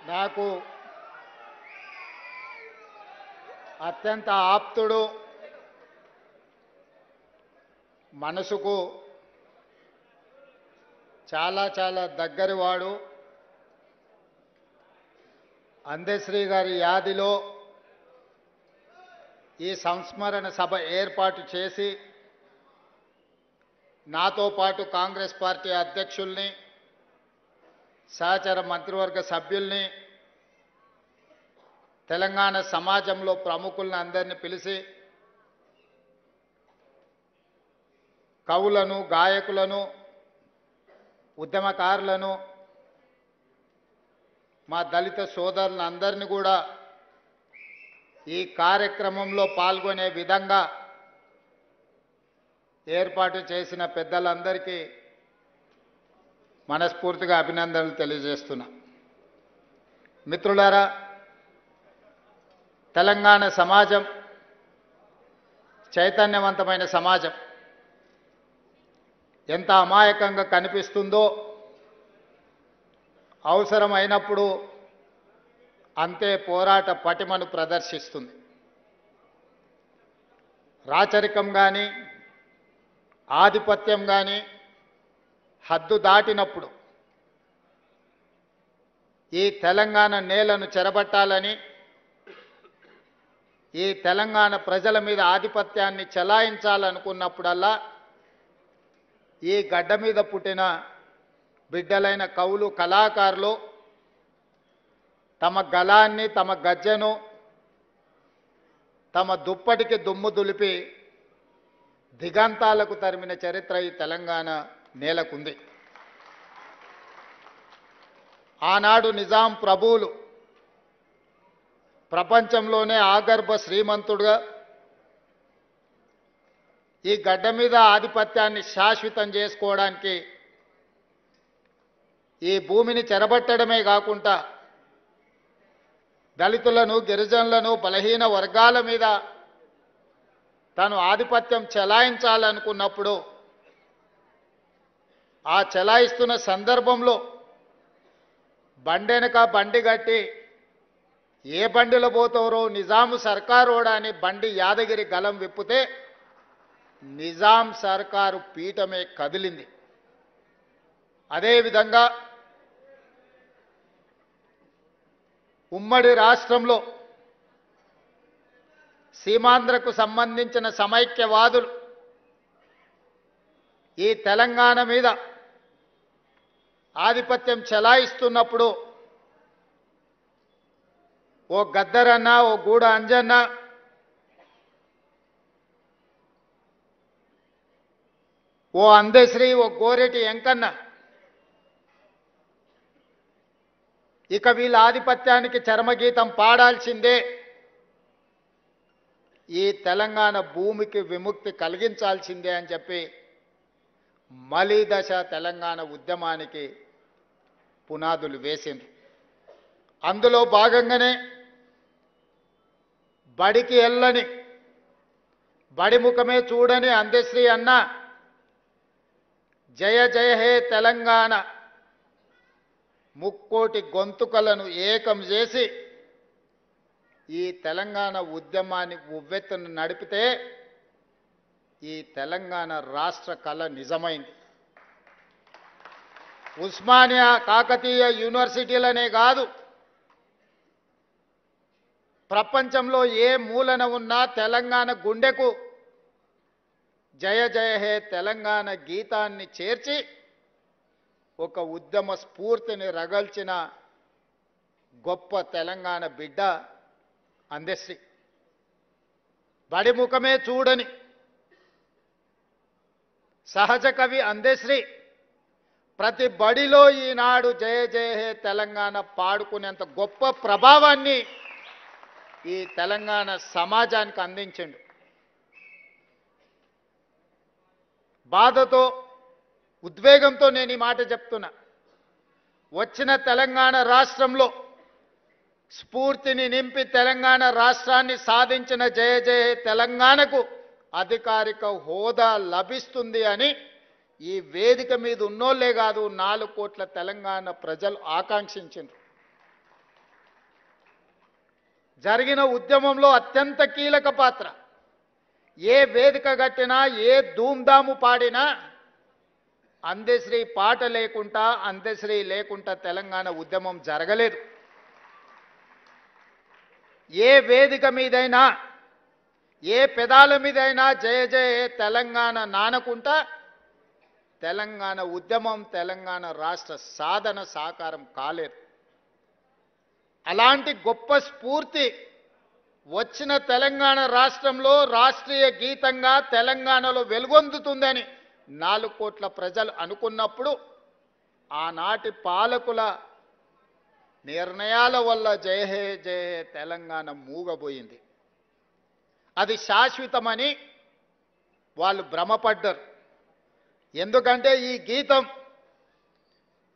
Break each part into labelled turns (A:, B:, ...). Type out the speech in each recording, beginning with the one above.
A: నాకు అత్యంత ఆప్తుడు, మనసుకు చాలా చాలా దగ్గరివాడు, అందశ్రీ గారి యాదిలో ఈ సంస్మరణ సభ ఏర్పాటు చేసి నాతో పాటు కాంగ్రెస్ పార్టీ అధ్యక్షుల్ని, సహచర మంత్రివర్గ సభ్యుల్ని, తెలంగాణ సమాజంలో ప్రముఖులను అందరినీ పిలిచి కవులను, గాయకులను, ఉద్యమకారులను, మా దళిత సోదరులను అందరినీ కూడా ఈ కార్యక్రమంలో పాల్గొనే విధంగా ఏర్పాటు చేసిన పెద్దలందరికీ మనస్ఫూర్తిగా అభినందనలు తెలియజేస్తున్నా. మిత్రులారా, తెలంగాణ సమాజం చైతన్యవంతమైన సమాజం. ఎంత అమాయకంగా కనిపిస్తుందో అవసరమైనప్పుడు అంతే పోరాట పటిమను ప్రదర్శిస్తుంది. రాచరికం కానీ, ఆధిపత్యం కానీ హద్దు దాటినప్పుడు ఈ తెలంగాణ నేలను చెరబట్టాలని, ఈ తెలంగాణ ప్రజల మీద ఆధిపత్యాన్ని చెలాయించాలనుకున్నప్పుడల్లా ఈ గడ్డ మీద పుట్టిన బిడ్డలైన కవులు, కళాకారులు తమ గళాన్ని, తమ గజ్జెను, తమ దుప్పటికి దుమ్ము దులిపి దిగంతాలకు తరిమిన చరిత్ర ఈ తెలంగాణ నేలకుంది. ఆనాడు నిజాం ప్రభువులు ప్రపంచంలోనే ఆగర్భ శ్రీమంతుడుగా ఈ గడ్డ మీద ఆధిపత్యాన్ని శాశ్వతం చేసుకోవడానికి ఈ భూమిని చెరబట్టడమే కాకుండా దళితులను, గిరిజనులను, బలహీన వర్గాల మీద తాను ఆధిపత్యం చెలాయించాలనుకున్నప్పుడు ఆ చెలాయిస్తున్న సందర్భంలో బండెనక బండి కట్టి ఏ బండిలో పోతారో నిజాము సర్కారోడా అని బండి యాదగిరి గలం విప్పితే నిజాం సర్కారు పీఠమే కదిలింది. అదేవిధంగా ఉమ్మడి రాష్ట్రంలో సీమాంధ్రకు సంబంధించిన సమైక్యవాదులు ఈ తెలంగాణ మీద ఆధిపత్యం చెలాయిస్తున్నప్పుడు ఓ గద్దరన్న, ఓ గూడ అంజన్న, ఓ అందశ్రీ, ఓ గోరెటి వెంకన్న ఇక వీళ్ళ ఆధిపత్యానికి చరమగీతం పాడాల్సిందే, ఈ తెలంగాణ భూమికి విముక్తి కలిగించాల్సిందే అని చెప్పి మలిదశ తెలంగాణ ఉద్యమానికి పునాదులు వేసింది. అందులో భాగంగానే బడికి వెళ్ళని, బడి ముఖమే చూడని అందశ్రీ అన్న జయ జయ హే తెలంగాణ ముక్కోటి గొంతుకలను ఏకం చేసి ఈ తెలంగాణ ఉద్యమాన్ని ఉవ్వెత్తున నడిపితే ఈ తెలంగాణ రాష్ట్ర కళ నిజమైంది. ఉస్మానియా, కాకతీయ యూనివర్సిటీలనే కాదు, ప్రపంచంలో ఏ మూలన ఉన్నా తెలంగాణ గుండెకు జయ జయ హే తెలంగాణ గీతాన్ని చేర్చి ఒక ఉద్యమ స్ఫూర్తిని రగల్చిన గొప్ప తెలంగాణ బిడ్డ అందశ్రీ. బడి ముఖమే చూడని సహజ కవి అందశ్రీ ప్రతి బడిలో ఈనాడు జయ జయ హే తెలంగాణ పాడుకునేంత గొప్ప ప్రభావాన్ని ఈ తెలంగాణ సమాజానికి అందించిండు. బాధతో, ఉద్వేగంతో నేను ఈ మాట చెప్తున్నా. వచ్చిన తెలంగాణ రాష్ట్రంలో స్ఫూర్తిని నింపి తెలంగాణ రాష్ట్రాన్ని సాధించిన జయ జయ తెలంగాణకు అధికారిక హోదా లభిస్తుంది అని ఈ వేదిక మీద ఉన్నోళ్లే కాదు 4 కోట్ల తెలంగాణ ప్రజలు ఆకాంక్షించారు. జరిగిన ఉద్యమంలో అత్యంత కీలక పాత్ర. ఏ వేదిక గట్టినా, ఏ ధూమ్ధాము పాడినా అందశ్రీ పాట లేకుండా, అందశ్రీ లేకుండా తెలంగాణ ఉద్యమం జరగలేదు. ఏ వేదిక మీదైనా, ఏ పెదాల మీదైనా జయ జయ తెలంగాణ నానకుంటా తెలంగాణ ఉద్యమం, తెలంగాణ రాష్ట్ర సాధన సాకారం కాలేదు. అలాంటి గొప్ప స్ఫూర్తి వచ్చిన తెలంగాణ రాష్ట్రంలో రాష్ట్రీయ గీతంగా తెలంగాణలో వెలుగొందుతుందని 4 కోట్ల ప్రజలు అనుకున్నప్పుడు ఆనాటి పాలకుల నిర్ణయాల వల్ల జయ హే జయ హే తెలంగాణ మూగబోయింది. అది శాశ్వతమని వాళ్ళు భ్రమపడ్డారు. ఎందుకంటే ఈ గీతం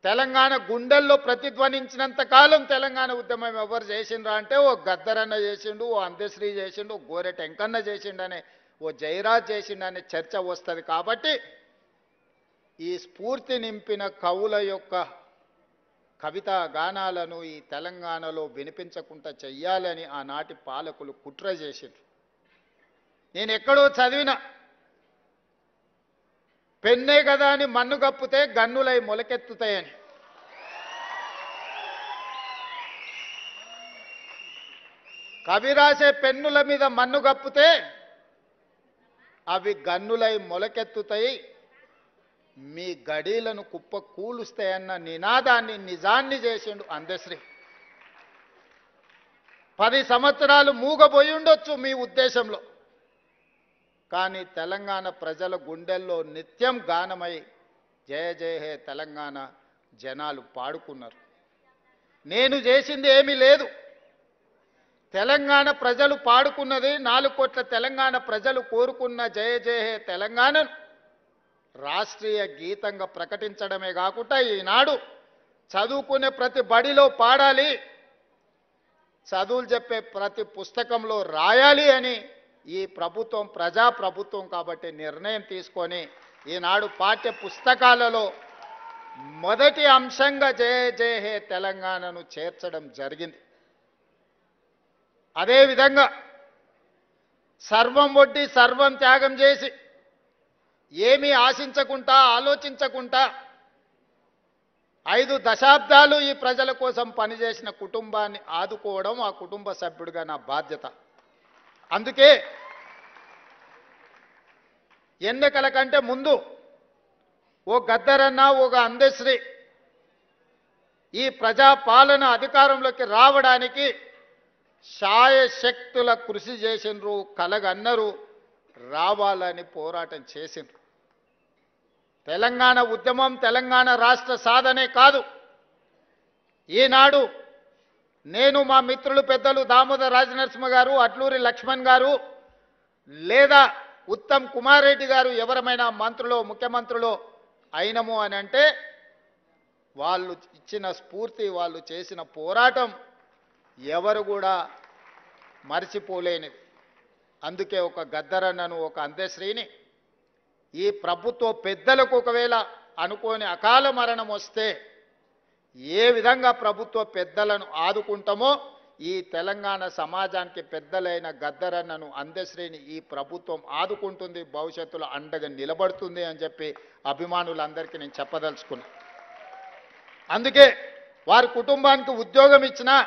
A: తెలంగాణ గుండెల్లో ప్రతిధ్వనించినంత కాలం తెలంగాణ ఉద్యమం ఎవరు చేసిండ్రా అంటే ఓ గద్దరన్న చేసిండు, ఓ అందశ్రీ చేసిండు, ఓ గోరెట వెంకన్న చేసిండనే, ఓ జయరాజ్ చేసిండనే చర్చ వస్తుంది. కాబట్టి ఈ స్ఫూర్తి నింపిన కవుల యొక్క కవితా గానాలను ఈ తెలంగాణలో వినిపించకుండా చెయ్యాలని ఆనాటి పాలకులు కుట్ర చేసిండ్రు. నేను ఎక్కడో చదివిన పెన్నే కదా అని మన్ను కప్పితే గన్నులై మొలకెత్తుతాయని. కవి రాసే పెన్నుల మీద మన్ను కప్పితే అవి గన్నులై మొలకెత్తుతాయి, మీ గడీలను కుప్ప కూలుస్తాయన్న నినాదాన్ని, నిజాన్ని చేసిండు అందశ్రీ. 10 సంవత్సరాలు మూగబోయి ఉండొచ్చు మీ ఉద్దేశంలో, కానీ తెలంగాణ ప్రజల గుండెల్లో నిత్యం గానమై జయ జయ హే తెలంగాణ జనాలు పాడుకున్నారు. నేను చేసింది ఏమీ లేదు. తెలంగాణ ప్రజలు పాడుకున్నది, 4 కోట్ల తెలంగాణ ప్రజలు కోరుకున్న జయ జయ హే తెలంగాణను రాష్ట్రీయ గీతంగా ప్రకటించడమే కాకుండా ఈనాడు చదువుకునే ప్రతి బడిలో పాడాలి, చదువులు చెప్పే ప్రతి పుస్తకంలో రాయాలి అని ఈ ప్రభుత్వం ప్రజాప్రభుత్వం కాబట్టి నిర్ణయం తీసుకొని ఈనాడు పాఠ్య పుస్తకాలలో మొదటి అంశంగా జయ జయ హే తెలంగాణను చేర్చడం జరిగింది. అదేవిధంగా సర్వం ఒడ్డి సర్వం త్యాగం చేసి ఏమీ ఆశించకుండా, ఆలోచించకుండా 5 దశాబ్దాలు ఈ ప్రజల కోసం పనిచేసిన కుటుంబాన్ని ఆదుకోవడం ఆ కుటుంబ సభ్యుడిగా నా బాధ్యత. అందుకే ఎన్నికల కంటే ముందు ఓ గద్దరన్న, ఒక అందశ్రీ ఈ ప్రజాపాలన అధికారంలోకి రావడానికి శాయశక్తుల కృషి చేసిండ్రు, కలగన్నరు, రావాలని పోరాటం చేసిండ్రు. తెలంగాణ ఉద్యమం తెలంగాణ రాష్ట్ర సాధనే కాదు. ఈనాడు నేను, మా మిత్రులు పెద్దలు దామోదర్ రాజనరసింహ గారు, అట్లూరి లక్ష్మణ్ గారు, లేదా ఉత్తమ్ కుమార్ రెడ్డి గారు ఎవరమైనా మంత్రులు, ముఖ్యమంత్రులు అయినము అని అంటే వాళ్ళు ఇచ్చిన స్ఫూర్తి, వాళ్ళు చేసిన పోరాటం ఎవరు కూడా మర్చిపోలేనిది. అందుకే ఒక గద్దరన్నను, ఒక అందశ్రీని ఈ ప్రభుత్వ పెద్దలకు ఒకవేళ అనుకోని అకాల మరణం వస్తే ఏ విధంగా ప్రభుత్వ పెద్దలను ఆదుకుంటామో ఈ తెలంగాణ సమాజానికి పెద్దలైన గద్దరన్నను, అందశ్రీని ఈ ప్రభుత్వం ఆదుకుంటుంది, భవిష్యత్తులో అండగా నిలబడుతుంది అని చెప్పి అభిమానులందరికీ నేను చెప్పదలుచుకున్నా. అందుకే వారి కుటుంబానికి ఉద్యోగం ఇచ్చినా,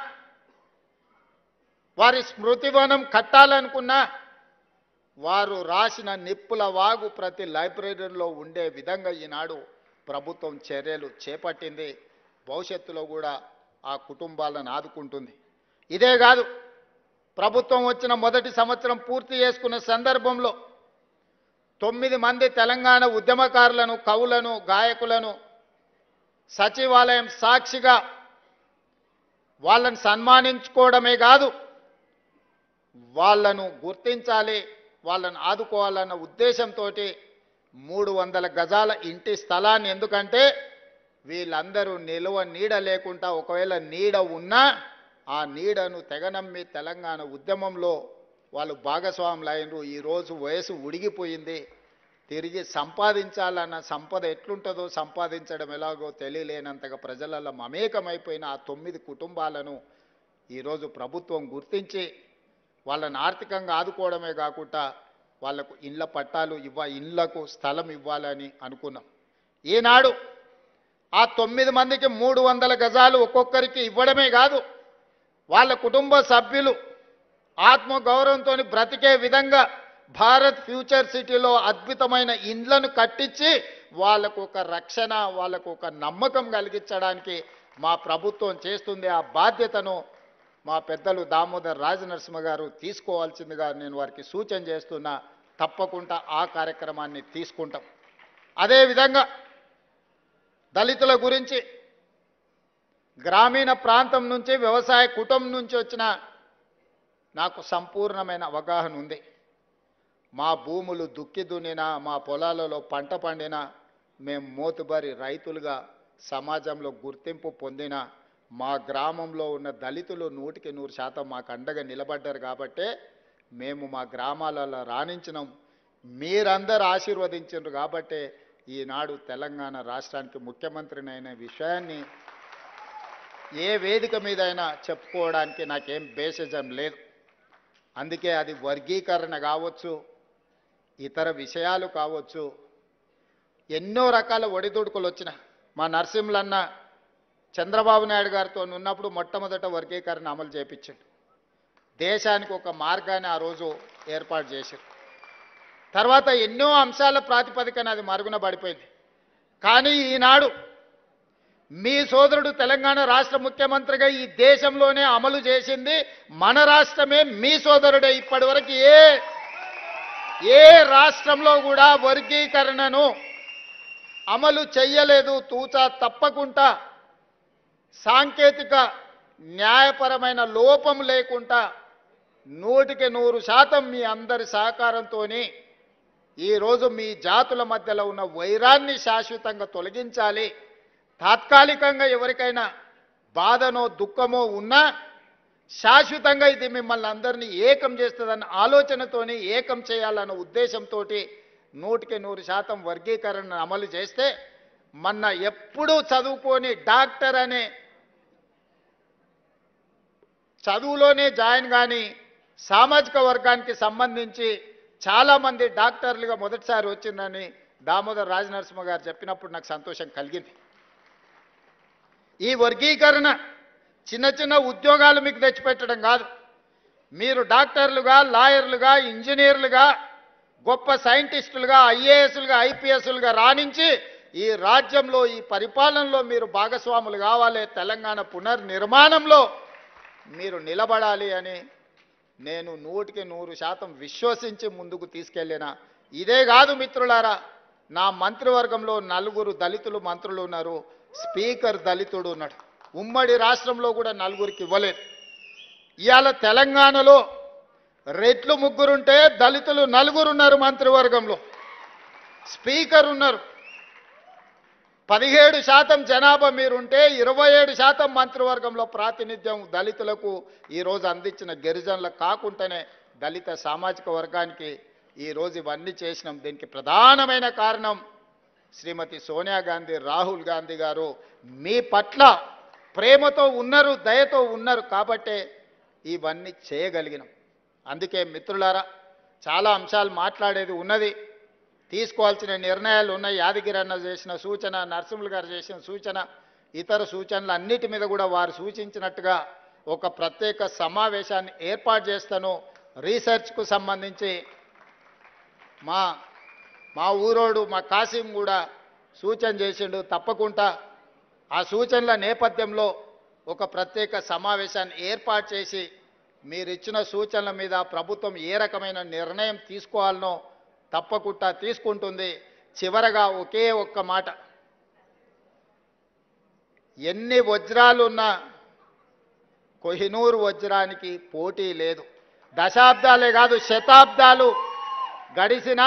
A: వారి స్మృతివనం కట్టాలనుకున్నా వారు రాసిన నిప్పుల వాగు ప్రతి లైబ్రరీలో ఉండే విధంగా ఈనాడు ప్రభుత్వం చర్యలు చేపట్టింది. భవిష్యత్తులో కూడా ఆ కుటుంబాలను ఆదుకుంటుంది. ఇదే కాదు, ప్రభుత్వం వచ్చిన మొదటి సంవత్సరం పూర్తి చేసుకున్న సందర్భంలో 9 మంది తెలంగాణ ఉద్యమకారులను, కవులను, గాయకులను సచివాలయం సాక్షిగా వాళ్ళని సన్మానించుకోవడమే కాదు, వాళ్ళను గుర్తించాలి, వాళ్ళను ఆదుకోవాలన్న ఉద్దేశంతో 300 గజాల ఇంటి స్థలాన్ని, ఎందుకంటే వీళ్ళందరూ నిలువ నీడ లేకుండా, ఒకవేళ నీడ ఉన్నా ఆ నీడను తెగనమ్మి తెలంగాణ ఉద్యమంలో వాళ్ళు భాగస్వాములు అయినరు. ఈరోజు వయసు ఉడిగిపోయింది, తిరిగి సంపాదించాలన్న సంపద ఎట్లుంటుందో, సంపాదించడం ఎలాగో తెలియలేనంతగా ప్రజలలో మమేకమైపోయిన ఆ 9 కుటుంబాలను ఈరోజు ప్రభుత్వం గుర్తించి వాళ్ళని ఆర్థికంగా ఆదుకోవడమే కాకుండా వాళ్లకు ఇళ్ల పట్టాలు ఇళ్లకు స్థలం ఇవ్వాలని అనుకున్నాం. ఈనాడు ఆ 9 మందికి 300 గజాలు ఒక్కొక్కరికి ఇవ్వడమే కాదు, వాళ్ళ కుటుంబ సభ్యులు ఆత్మగౌరవంతో బ్రతికే విధంగా భారత్ ఫ్యూచర్ సిటీలో అద్భుతమైన ఇండ్లను కట్టించి వాళ్ళకు ఒక రక్షణ, వాళ్ళకు ఒక నమ్మకం కలిగించడానికి మా ప్రభుత్వం చేస్తుంది. ఆ బాధ్యతను మా పెద్దలు దామోదర్ రాజనరసింహ గారు తీసుకోవాల్సిందిగా నేను వారికి సూచన చేస్తున్నా. తప్పకుండా ఆ కార్యక్రమాన్ని తీసుకుంటాం. అదేవిధంగా దళితుల గురించి గ్రామీణ ప్రాంతం నుంచి వ్యవసాయ కుటుంబం నుంచి వచ్చిన నాకు సంపూర్ణమైన అవగాహన ఉంది. మా భూములు దుక్కి దున్నినా, మా పొలాలలో పంట పండినా, మేము మోతుబరి రైతులుగా సమాజంలో గుర్తింపు పొందిన మా గ్రామంలో ఉన్న దళితులు 100% మాకు అండగా నిలబడ్డారు. కాబట్టే మేము మా గ్రామాలలో రాణించినాం. మీరందరూ ఆశీర్వదించారు కాబట్టే ఈనాడు తెలంగాణ రాష్ట్రానికి ముఖ్యమంత్రినైన విషయాన్ని ఏ వేదిక మీదైనా చెప్పుకోవడానికి నాకేం బేసిజం లేదు. అందుకే అది వర్గీకరణ కావచ్చు, ఇతర విషయాలు కావచ్చు, ఎన్నో రకాల ఒడిదుడుకులు వచ్చిన మా నరసింహులన్న చంద్రబాబు నాయుడు గారితో ఉన్నప్పుడు మొట్టమొదట వర్గీకరణ అమలు చేయించాడు. దేశానికి ఒక మార్గాన్ని ఆ రోజు ఏర్పాటు చేశారు. తర్వాత ఎన్నో అంశాల ప్రాతిపదికన అది మరుగున పడిపోయింది. కానీ ఈనాడు మీ సోదరుడు తెలంగాణ రాష్ట్ర ముఖ్యమంత్రిగా ఈ దేశంలోనే అమలు చేసింది మన రాష్ట్రమే. మీ సోదరుడే. ఇప్పటివరకు ఏ రాష్ట్రంలో కూడా వర్గీకరణను అమలు చెయ్యలేదు. తూచా తప్పకుండా సాంకేతిక న్యాయపరమైన లోపం లేకుండా 100% మీ అందరి సహకారంతో ఈరోజు మీ జాతుల మధ్యలో ఉన్న వైరాన్ని శాశ్వతంగా తొలగించాలి. తాత్కాలికంగా ఎవరికైనా బాధనో దుఃఖమో ఉన్నా శాశ్వతంగా ఇది మిమ్మల్ని అందరినీ ఏకం చేస్తుందన్న ఆలోచనతోని ఏకం చేయాలన్న ఉద్దేశంతో 100% వర్గీకరణ అమలు చేస్తే మొన్న ఎప్పుడూ చదువుకొని డాక్టర్ అనే చదువులోనే జాయిన్ కానీ సామాజిక వర్గానికి సంబంధించి చాలామంది డాక్టర్లుగా మొదటిసారి వచ్చిందని దామోదర్ రాజనరసింహ గారు చెప్పినప్పుడు నాకు సంతోషం కలిగింది. ఈ వర్గీకరణ చిన్న చిన్న ఉద్యోగాలు మీకు తెచ్చిపెట్టడం కాదు. మీరు డాక్టర్లుగా, లాయర్లుగా, ఇంజనీర్లుగా, గొప్ప సైంటిస్టులుగా, ఐఏఎస్లుగా, ఐపీఎస్లుగా రాణించి ఈ రాజ్యంలో, ఈ పరిపాలనలో మీరు భాగస్వాములు కావాలి. తెలంగాణ పునర్నిర్మాణంలో మీరు నిలబడాలి అని నేను 100% విశ్వసించి ముందుకు తీసుకెళ్ళిన. ఇదే కాదు మిత్రులారా, నా మంత్రివర్గంలో 4 దళితులు మంత్రులు ఉన్నారు. స్పీకర్ దళితుడు ఉన్నాడు. ఉమ్మడి రాష్ట్రంలో కూడా 4కి ఇవ్వలేదు. ఇవాళ తెలంగాణలో రెట్లు 3 ఉంటే దళితులు 4 ఉన్నారు మంత్రివర్గంలో. స్పీకర్ ఉన్నారు. 17% జనాభా మీరుంటే 27% మంత్రివర్గంలో ప్రాతినిధ్యం దళితులకు ఈరోజు అందించిన గిరిజనులకు కాకుండానే దళిత సామాజిక వర్గానికి ఈరోజు ఇవన్నీ చేసినాం. దీనికి ప్రధానమైన కారణం శ్రీమతి సోనియా గాంధీ, రాహుల్ గాంధీ గారు మీ పట్ల ప్రేమతో ఉన్నారు, దయతో ఉన్నారు కాబట్టే ఇవన్నీ చేయగలిగినాం. అందుకే మిత్రులారా, చాలా అంశాలు మాట్లాడేది ఉన్నది, తీసుకోవాల్సిన నిర్ణయాలు ఉన్నాయి. యాదగిరి అన్న చేసిన సూచన, నరసింహులు గారు చేసిన సూచన, ఇతర సూచనలు అన్నిటి మీద కూడా వారు సూచించినట్టుగా ఒక ప్రత్యేక సమావేశాన్ని ఏర్పాటు చేస్తాను. రీసెర్చ్కు సంబంధించి మా ఊరోడు మా కాసిం కూడా సూచన చేసిండు. తప్పకుండా ఆ సూచనల నేపథ్యంలో ఒక ప్రత్యేక సమావేశాన్ని ఏర్పాటు చేసి మీరిచ్చిన సూచనల మీద ప్రభుత్వం ఏ రకమైన నిర్ణయం తీసుకోవాలనో తప్పకుండా తీసుకుంటుంది. చివరగా ఒకే ఒక్క మాట, ఎన్ని వజ్రాలున్నా కోహినూరు వజ్రానికి పోటీ లేదు. దశాబ్దాలే కాదు శతాబ్దాలు గడిచిన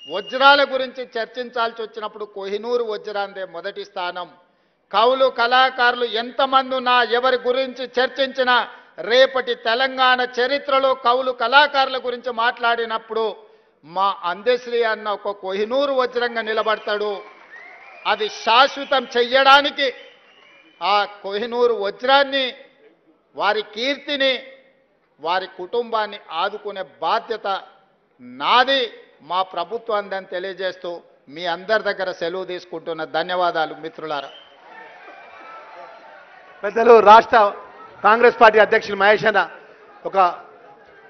A: వజ్రాల గురించి చర్చించాల్సి వచ్చినప్పుడు కోహినూరు వజ్రాందే మొదటి స్థానం. కవులు కళాకారులు ఎంతమంది ఉన్నా, ఎవరి గురించి చర్చించినా, రేపటి తెలంగాణ చరిత్రలో కవులు కళాకారుల గురించి మాట్లాడినప్పుడు మా అందశ్రీ అన్న ఒక కోహినూరు వజ్రంగా నిలబడతాడు. అది శాశ్వతం చెయ్యడానికి ఆ కోహినూరు వజ్రాన్ని వారి కీర్తిని వారి కుటుంబాన్ని ఆదుకునే బాధ్యత నాది మా ప్రభుత్వాన్ని తెలియజేస్తూ మీ అందరి దగ్గర సెలవు తీసుకుంటున్న ధన్యవాదాలు మిత్రులారా.
B: పెద్దలు రాష్ట్ర కాంగ్రెస్ పార్టీ అధ్యక్షులు మహేష్ అన్న ఒక